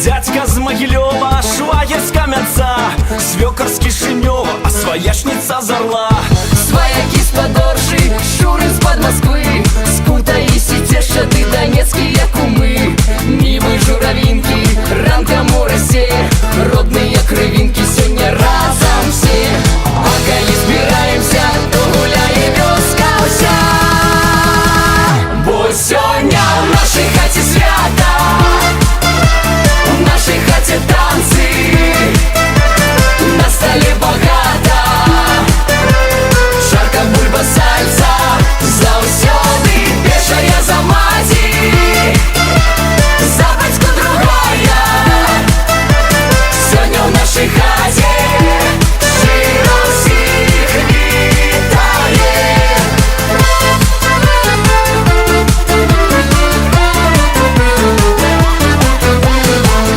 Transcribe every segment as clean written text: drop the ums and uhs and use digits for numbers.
Дядька з Могилева, швагер з Кам'янця, свекор з Кишинева, а своячниця з Орла. Свояки з Подоржи, шуры з-под Москвы, Скута і Сітєшчати, донецкие кумы. Нивы, журавинки, ранка моросе, родные кровинки сёння разом все. А коли збираємся, то гуляє вёска вся. Бо сёння в нашей хаті свята, в нашей хаті танцы, на столе богато. Жарка, бульба, сальса, заўсёды першая за маці, за бацьку другая. Сёння в нашей хаце шчыра ўсіх вітае.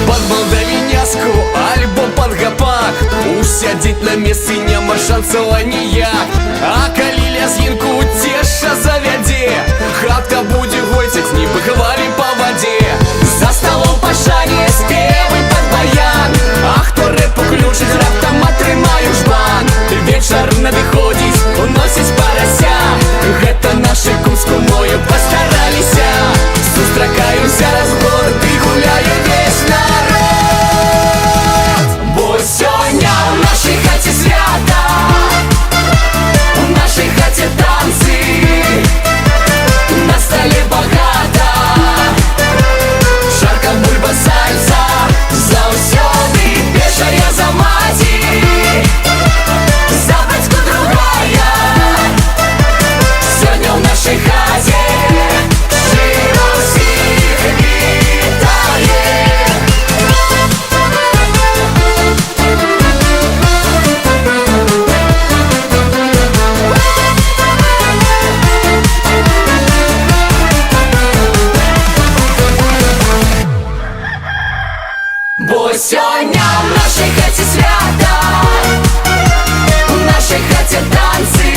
Под молдавіняску альбо под гапак усядзець на месцы няма шансаў аніяк. А калі лязгінку цеша завядзе, хатка будзе гойцаць, нібы хвалі па вадзе. За столом пашане, спевы под баян, А хто рэп уключыць, раптам атрымаю жбан. вечар надыходзіць, уносіць парася. Гэта нашы кумску мою пастараліся. Сустракаюся раз в год і гуляе весь народ. Бо сёння в нашей хаце свята, в нашей хаце танцы, на столе богато. Жарка, бульба, сальса, заўсёды першая за маці, за бацьку другая. Сёння в нашей хаце шчыра ўсіх вітае. Бо сёння в нашей хаце свята, в нашей хаце танцы,